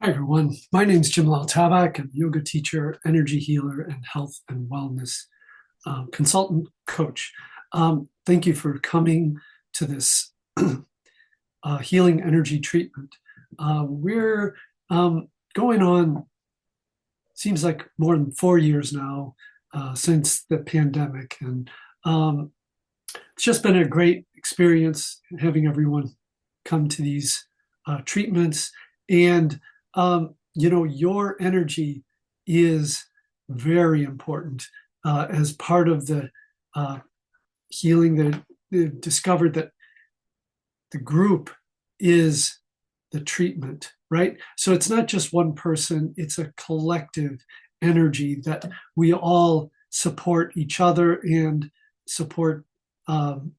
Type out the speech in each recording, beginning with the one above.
Hi, everyone. My name is Jim Lal-Tabak. I'm a yoga teacher, energy healer, and health and wellness consultant coach. Thank you for coming to this healing energy treatment. We're going on, seems like more than 4 years now since the pandemic. And it's just been a great experience having everyone come to these treatments. And your energy is very important as part of the healing. That they've discovered that the group is the treatment, right? So it's not just one person, it's a collective energy that we all support each other and support um,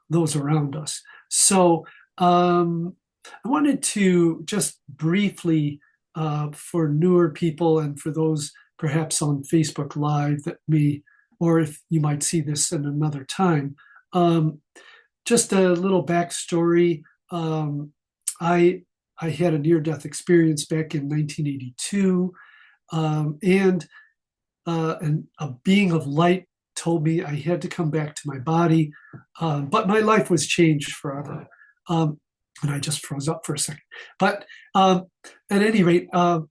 those around us. So I wanted to just briefly, for newer people and for those perhaps on Facebook Live that may, or if you might see this in another time, um, just a little backstory. I I had a near-death experience back in 1982, and a being of light told me I had to come back to my body, but my life was changed forever. Um, and I just froze up for a second. But at any rate, and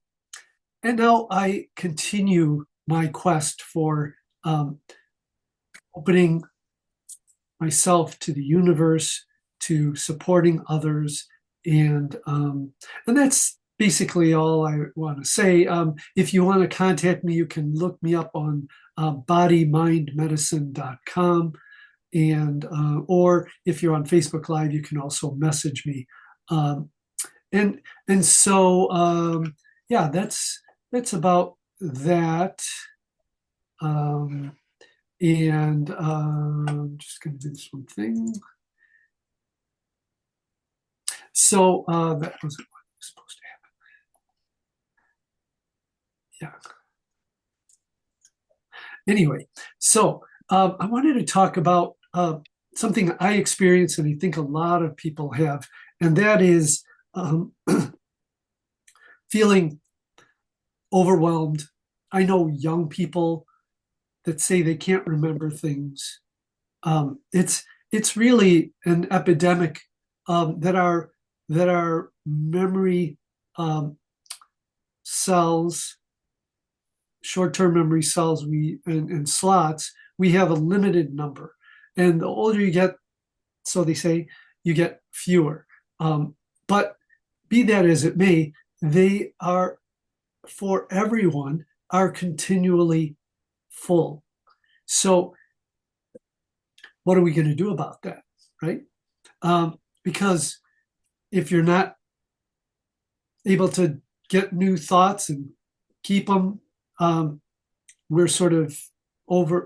now I continue my quest for um, opening myself to the universe, to supporting others, and that's basically all I want to say. If you want to contact me, you can look me up on bodymindmedicine.com, and or if you're on Facebook Live, you can also message me. Um, and so yeah, that's about that. Um, and I'm just going to do this one thing. So that wasn't what was supposed to happen. Yeah. Anyway, so I wanted to talk about something I experience, and I think a lot of people have, and that is um, feeling overwhelmed. I know young people that say they can't remember things. It's really an epidemic that our memory um, cells, short-term memory cells, and slots, we have a limited number, and the older you get, so they say, you get fewer. But be that as it may, they are, for everyone, are continually full. So what are we going to do about that, right? Because if you're not able to get new thoughts and keep them, we're sort of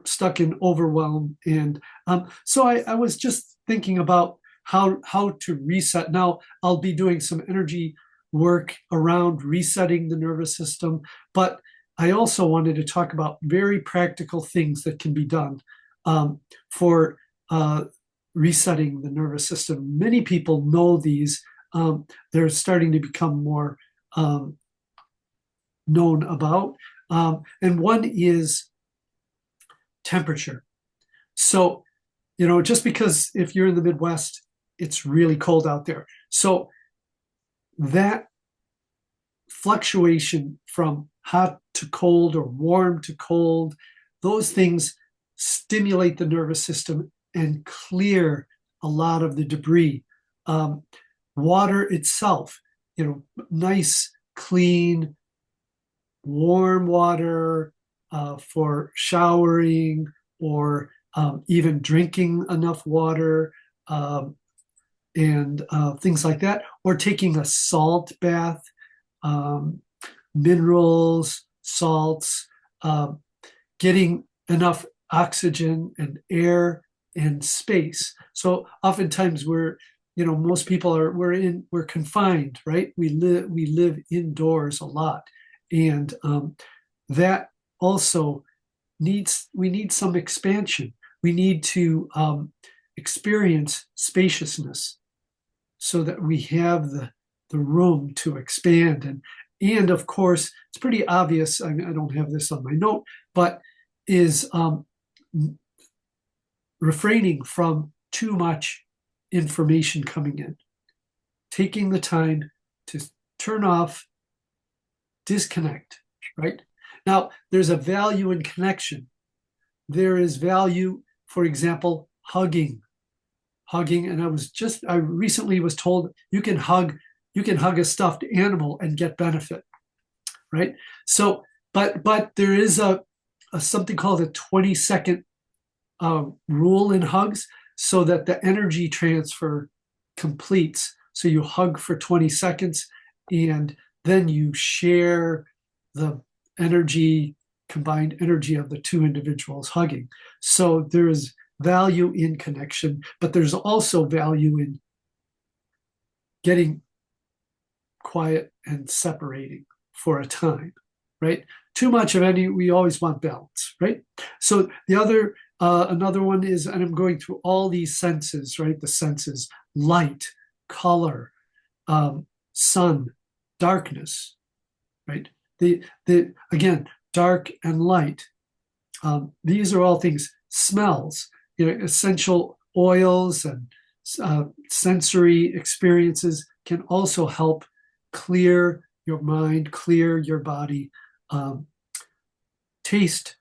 stuck in overwhelm. And so I was just thinking about how to reset. Now I'll be doing some energy work around resetting the nervous system, but I also wanted to talk about very practical things that can be done for resetting the nervous system. Many people know these. They're starting to become more um, known about. And one is temperature. So, just because if you're in the Midwest, it's really cold out there. So that fluctuation from hot to cold or warm to cold, those things stimulate the nervous system and clear a lot of the debris. Water itself, nice, clean, warm water for showering, or even drinking enough water, and things like that, or taking a salt bath, um, minerals, salts, getting enough oxygen and air and space. So oftentimes most people we're confined, right? We live indoors a lot, and that also we need some expansion. We need to experience spaciousness so that we have the room to expand and of course, it's pretty obvious. I don't have this on my note, but is refraining from too much information coming in, taking the time to turn off, disconnect, right? Now, there's a value in connection. There is value, for example, hugging. And I recently was told you can hug a stuffed animal and get benefit, right? So, but there is a something called a 20-second rule in hugs, so that the energy transfer completes. So you hug for 20 seconds, and then you share the combined energy of the two individuals hugging. So there is value in connection, but there's also value in getting quiet and separating for a time, right? Too much of any, we always want balance, right? So the other, another one is, and I'm going through all these senses, right? The senses: light, color, sun, darkness, right? Again, dark and light. These are all things. Smells, essential oils and sensory experiences can also help clear your mind, clear your body. Taste,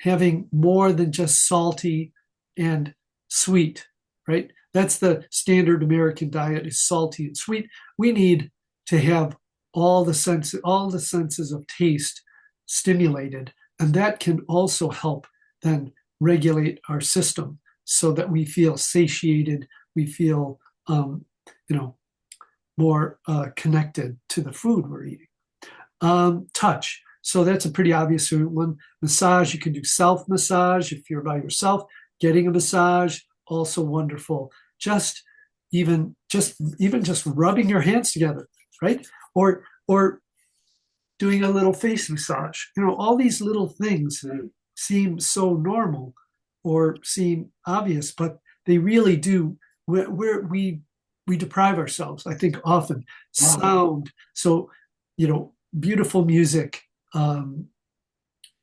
having more than just salty and sweet, right? That's the standard American diet, is salty and sweet. We need to have all the senses of taste stimulated, and that can also help then regulate our system so that we feel satiated, we feel more connected to the food we're eating. Touch. So that's a pretty obvious one. Massage, you can do self-massage if you're by yourself. Getting a massage, also wonderful. Even just rubbing your hands together, right? Or doing a little face massage. All these little things seem so normal or seem obvious, but they really do. We deprive ourselves, I think, often. Sound. So, beautiful music,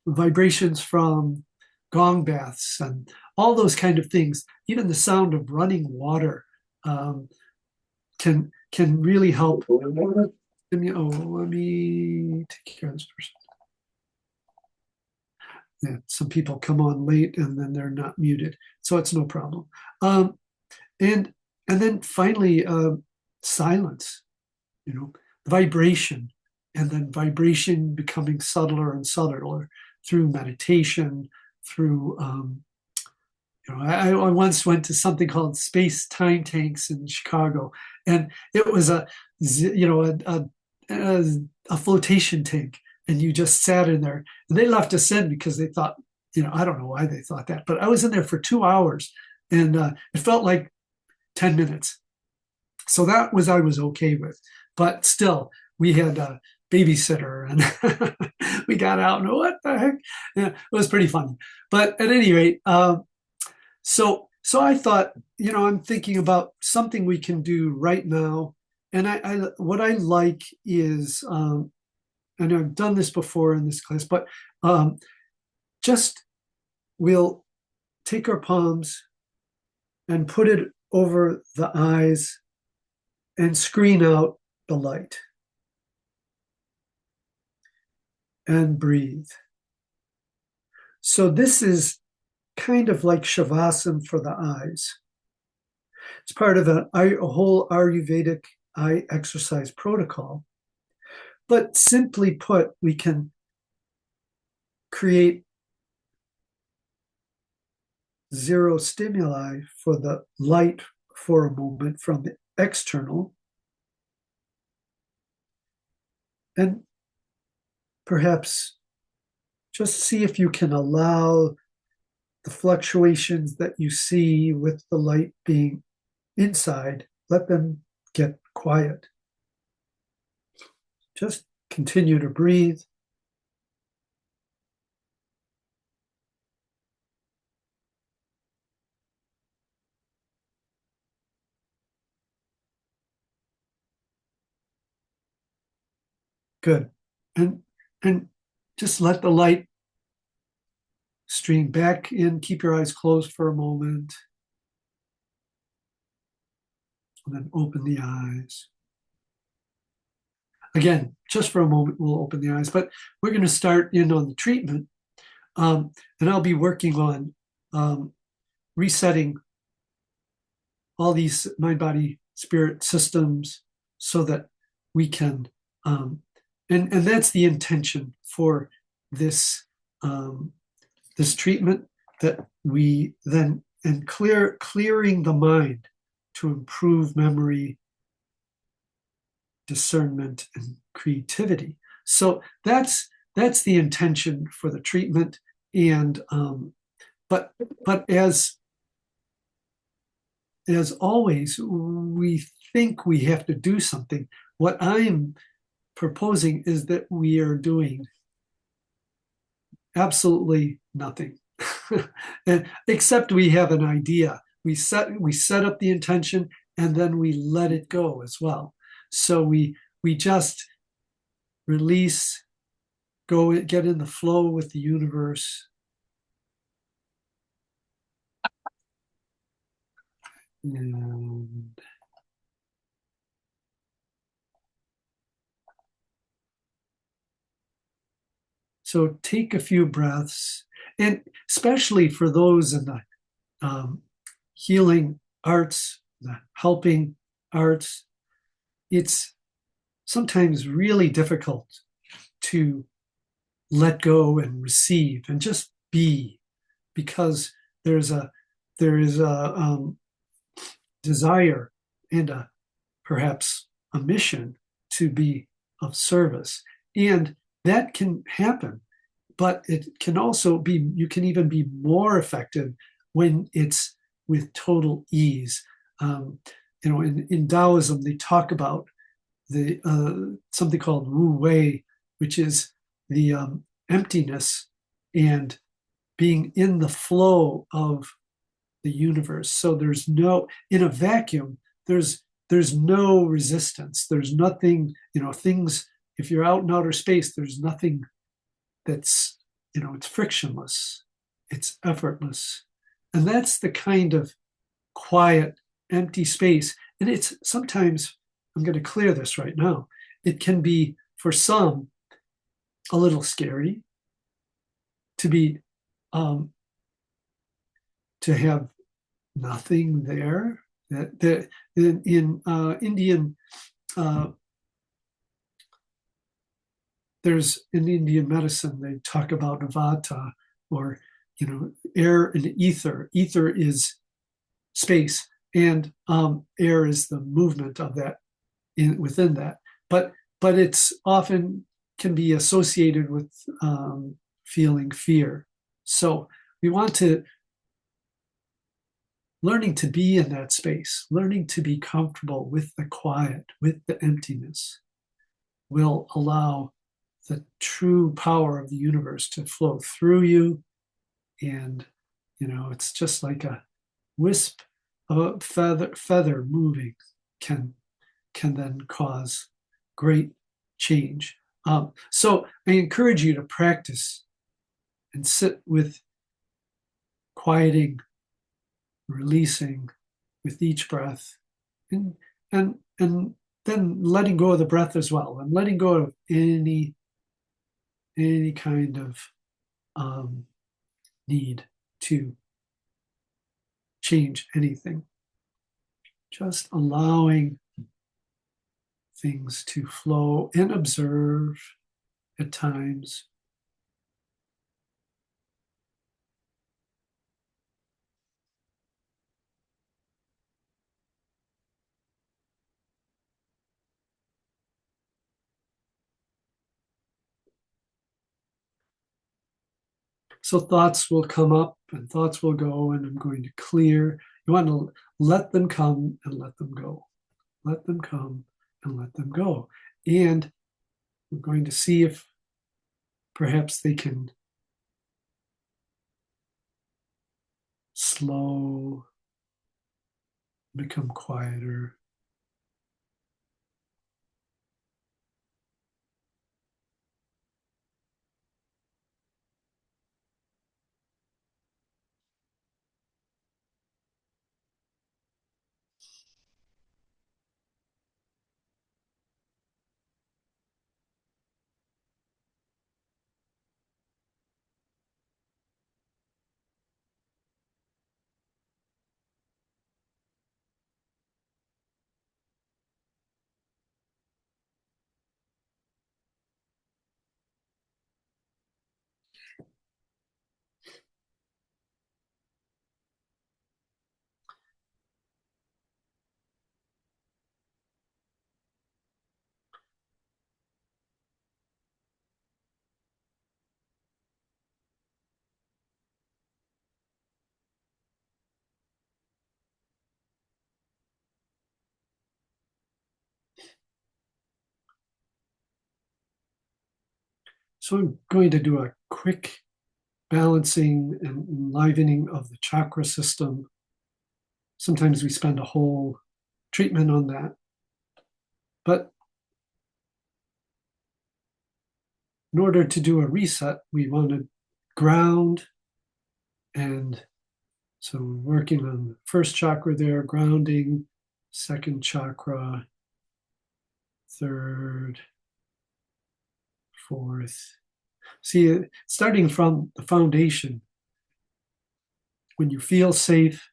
vibrations from gong baths, and all those kind of things. Even the sound of running water can really help. Let me take care of this person. Yeah, some people come on late and then they're not muted, so it's no problem. And then finally, silence. Vibration, and then vibration becoming subtler and subtler through meditation, through I once went to something called Space Time Tanks in Chicago, and it was a flotation tank, and you just sat in there. And they left us in because they thought, I don't know why they thought that, but I was in there for 2 hours, and it felt like 10 minutes. So I was okay with, but still, we had a babysitter, and we got out, and what the heck? Yeah, it was pretty funny. But at any rate, so I thought, I'm thinking about something we can do right now. And what I like is, and I've done this before in this class, but just we'll take our palms and put it over the eyes and screen out the light. And breathe. So this is kind of like Shavasana for the eyes. It's part of a whole Ayurvedic eye exercise protocol. But simply put, we can create zero stimuli for the light for a moment from the external, and perhaps just see if you can allow the fluctuations that you see with the light being inside, let them get quiet. Just continue to breathe. Good. And just let the light stream back in. Keep your eyes closed for a moment. And then open the eyes. Again, just for a moment, we'll open the eyes. But we're going to start in on the treatment. And I'll be working on resetting all these mind, body, spirit systems so that we can, and that's the intention for this this treatment, that we then, and clearing the mind to improve memory, discernment, and creativity. So that's the intention for the treatment. And but as always, we think we have to do something. What I am proposing is that we are doing absolutely nothing, except we have an idea. We set up the intention, and then we let it go as well. So we just release, go, get in the flow with the universe. And so take a few breaths, and especially for those in the healing arts, the helping arts, it's sometimes really difficult to let go and receive and just be, because there is a desire and perhaps a mission to be of service, and that can happen. But it can also be, you can even be more effective when it's with total ease. In Taoism, they talk about the something called Wu Wei, which is the emptiness and being in the flow of the universe. So there's no, in a vacuum, there's no resistance. There's nothing, things, if you're out in outer space, there's nothing that's, it's frictionless, it's effortless. And that's the kind of quiet, empty space. And it's sometimes, I'm going to clear this right now, it can be, for some, a little scary to be, to have nothing there. That in Indian, there's in Indian medicine, they talk about Vata, or air and ether. Ether is space, and air is the movement of that within that. But it's often can be associated with feeling fear. So we want to learning to be in that space, learning to be comfortable with the quiet, with the emptiness, will allow the true power of the universe to flow through you. And, it's just like a wisp of a feather moving can then cause great change. So I encourage you to practice and sit with quieting, releasing with each breath, and then letting go of the breath as well, and letting go of any kind of need to change anything. Just allowing things to flow, and observe at times. So thoughts will come up and thoughts will go, and I'm going to clear. You want to let them come and let them go. Let them come and let them go. And we're going to see if perhaps they can slow, become quieter. So I'm going to do a quick balancing and enlivening of the chakra system. Sometimes we spend a whole treatment on that. But in order to do a reset, we want to ground. And so working on the first chakra there, grounding, second chakra, third, fourth. See, starting from the foundation, when you feel safe,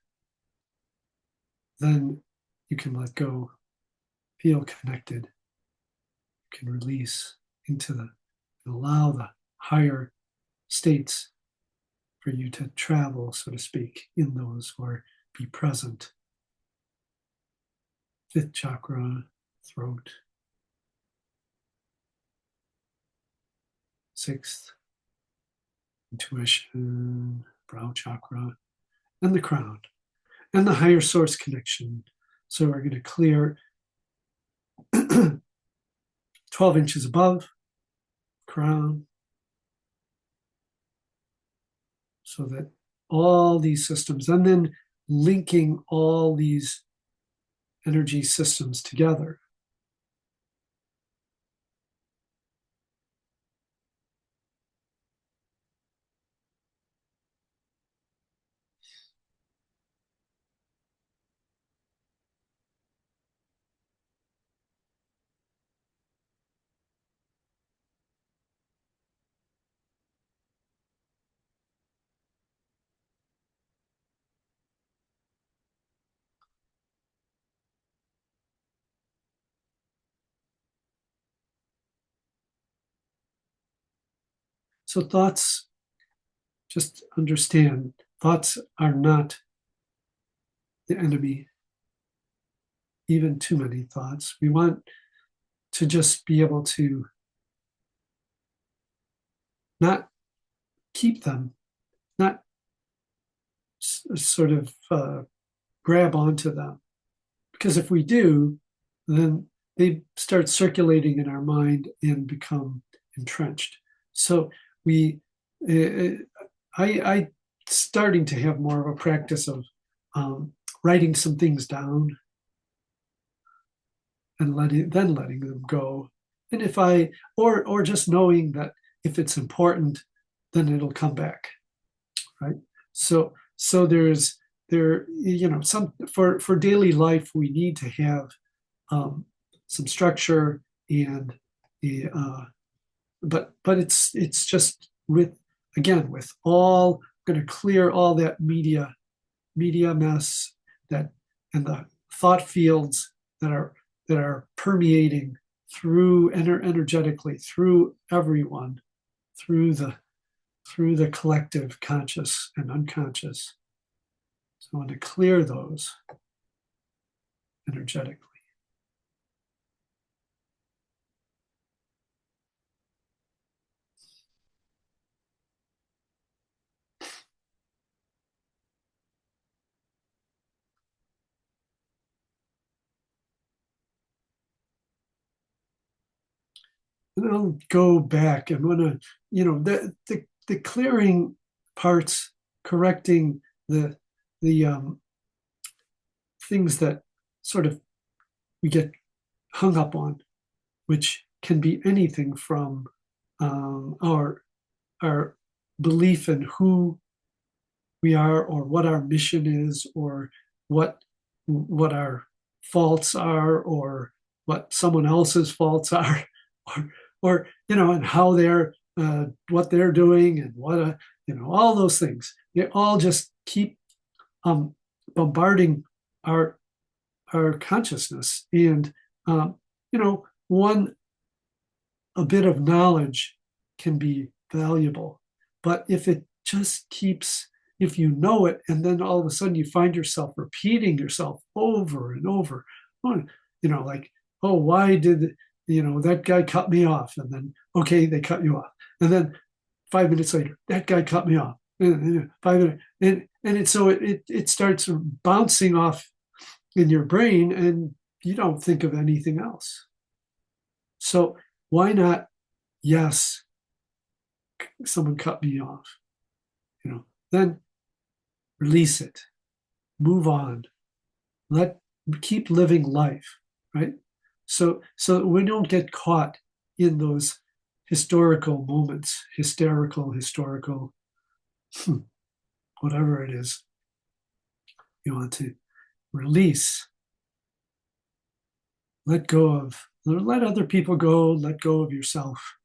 then you can let go, feel connected, you can release into the, allow the higher states for you to travel, so to speak, in those or be present. Fifth chakra, throat. Sixth, intuition, brow chakra, and the crown, and the higher source connection. So we're going to clear 12 inches above crown, so that all these systems, and then linking all these energy systems together. So thoughts, just understand, thoughts are not the enemy, even too many thoughts. We want to just be able to not keep them, not sort of grab onto them. Because if we do, then they start circulating in our mind and become entrenched. So I starting to have more of a practice of writing some things down and letting them go. And if I, or just knowing that if it's important, then it'll come back, right? So there's, some, for daily life, we need to have some structure and but it's just with all going to clear all that media mess that, and the thought fields that are permeating through energetically through everyone, through the collective conscious and unconscious. So I want to clear those energetically. And I'll go back and want to, the clearing parts, correcting the things that sort of we get hung up on, which can be anything from our belief in who we are, or what our mission is, or what our faults are, or what someone else's faults are, or and how they're what they're doing, and what all those things. They all just keep bombarding our consciousness, and a bit of knowledge can be valuable, but if it just keeps, if you know it, and then all of a sudden you find yourself repeating yourself over and over, like, oh, why did that guy cut me off? And then, okay, they cut you off, and then 5 minutes later, that guy cut me off, and 5 minutes, and so it starts bouncing off in your brain, and you don't think of anything else. So why not? Yes, someone cut me off, then release it, move on, keep living life, right? So we don't get caught in those historical moments, hysterical, whatever it is you want to release, let other people go, let go of yourself,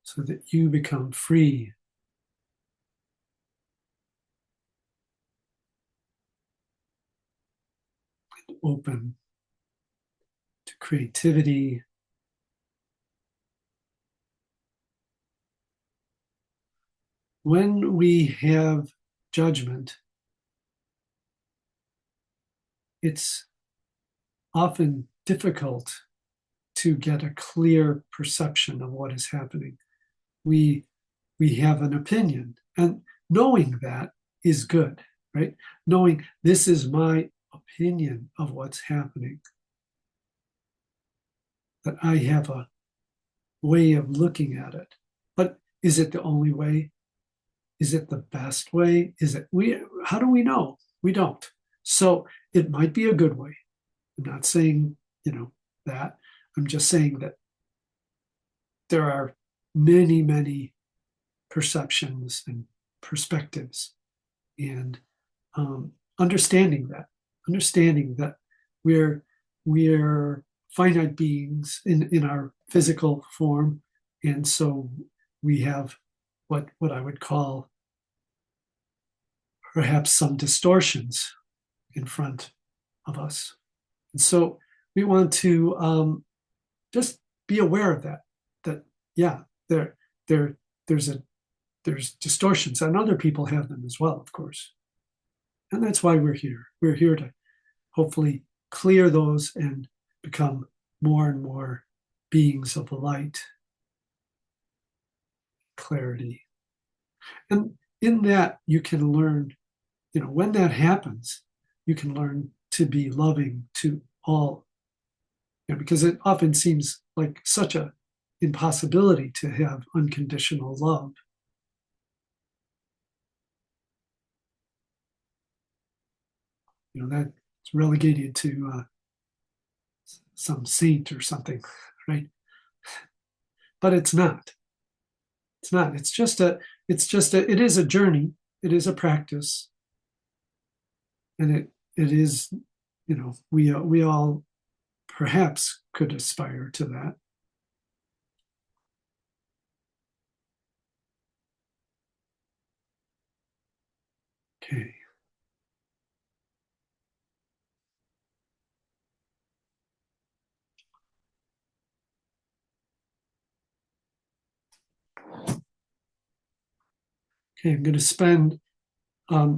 so that you become free. Open to creativity. When we have judgment, it's often difficult to get a clear perception of what is happening. We have an opinion, and knowing that is good, right? Knowing this is my opinion of what's happening, that I have a way of looking at it. But is it the only way? Is it the best way? How do we know? We don't. So it might be a good way. I'm not saying, that. I'm just saying that there are many, many perceptions and perspectives, and understanding that we're finite beings in our physical form, and so we have what I would call perhaps some distortions in front of us. And so we want to just be aware of that yeah, there's distortions, and other people have them as well, of course. And that's why we're here. We're here to hopefully clear those and become more and more beings of light, clarity. And in that, you can learn, when that happens, you can learn to be loving to all, because it often seems like such an impossibility to have unconditional love. That's relegated to some saint or something, right? But it's not. It's not. It is a journey. It is a practice, and it is, we all perhaps could aspire to that. Okay. Okay, I'm going to spend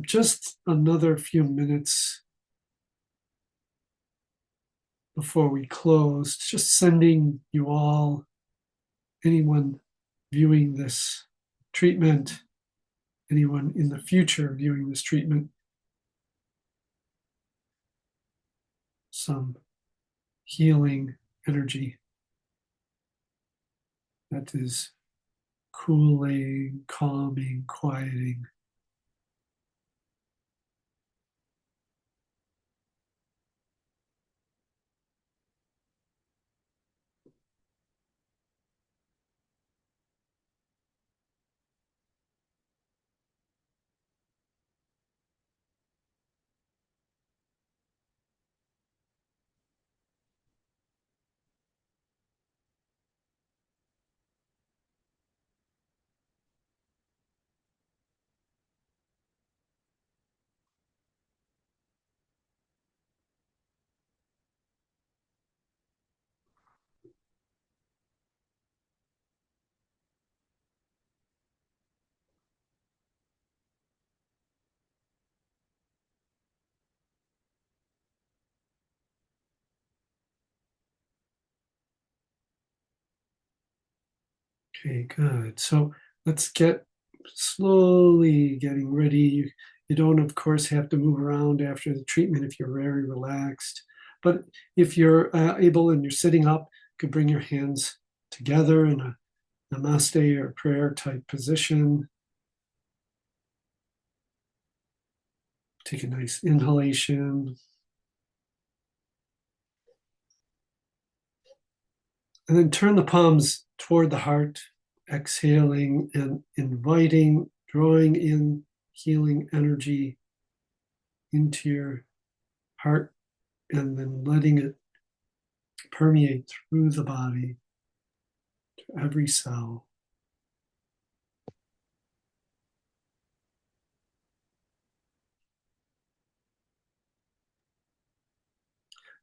just another few minutes before we close, just sending you all, anyone viewing this treatment, anyone in the future viewing this treatment, some healing energy that is cooling, calming, quieting. Okay, good. So let's get slowly getting ready. You don't, of course, have to move around after the treatment if you're very relaxed. But if you're able and you're sitting up, you could bring your hands together in a namaste or prayer type position. Take a nice inhalation. And then turn the palms toward the heart, exhaling and inviting, drawing in healing energy into your heart, and then letting it permeate through the body to every cell.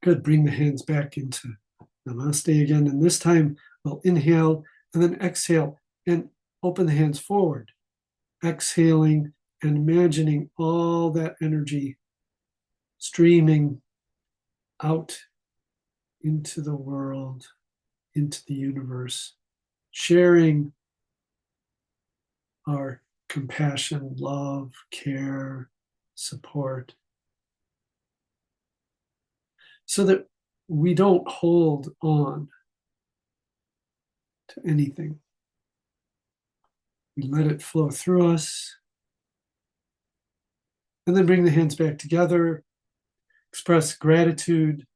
Good. Bring the hands back into Namaste again. And this time we'll inhale and then exhale and open the hands forward. Exhaling and imagining all that energy streaming out into the world, into the universe, sharing our compassion, love, care, support, so that we don't hold on to anything. We let it flow through us. And then bring the hands back together. Express gratitude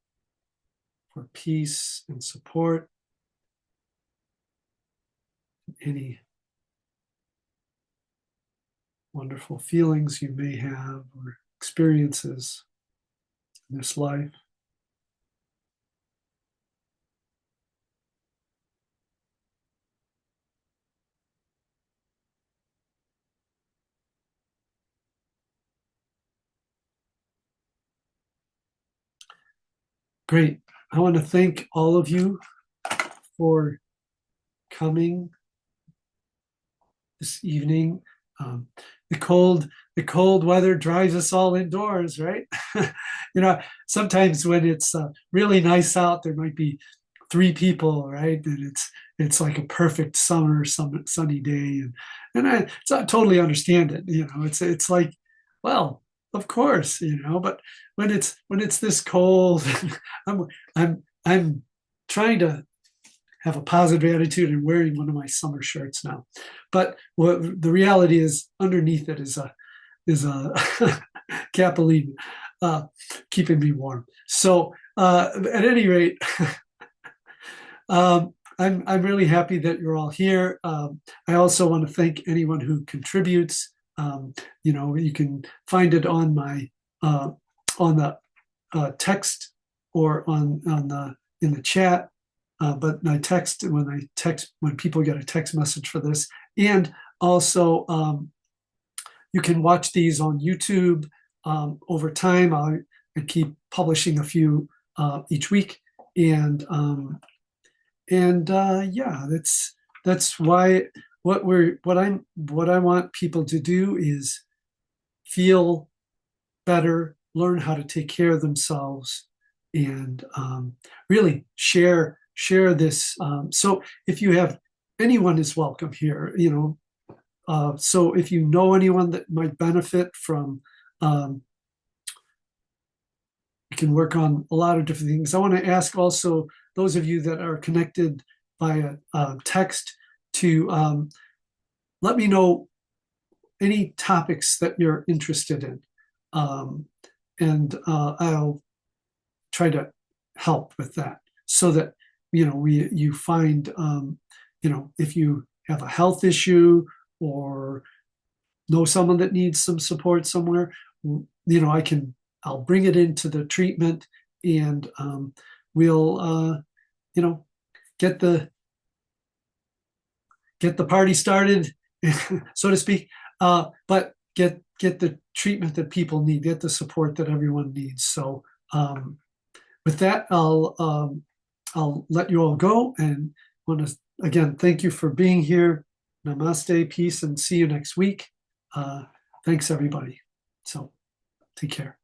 for peace and support. Any wonderful feelings you may have or experiences in this life. Great. I want to thank all of you for coming this evening. The cold weather drives us all indoors, right? Sometimes when it's really nice out, there might be 3 people, right? And it's like a perfect sunny day, and I totally understand it. It's like, well, of course, but when it's this cold, I'm trying to have a positive attitude and wearing one of my summer shirts now. But the reality is, underneath it is a capulina keeping me warm. So at any rate, I'm really happy that you're all here. I also want to thank anyone who contributes. You can find it on my on the text or in the chat. But I text when people get a text message for this, and also you can watch these on YouTube over time. I keep publishing a few each week, and yeah, that's why what I want people to do is feel better, learn how to take care of themselves, and really share this. So if you have anyone is welcome here, so if you know anyone that might benefit from, you can work on a lot of different things. I want to ask also those of you that are connected via text to let me know any topics that you're interested in. And I'll try to help with that, so that you find if you have a health issue or know someone that needs some support somewhere, I'll bring it into the treatment, and we'll get the party started, so to speak. But get the treatment that people need, get the support that everyone needs. So with that, I'll let you all go, and want to again thank you for being here. Namaste, peace, and see you next week. Thanks, everybody. So take care.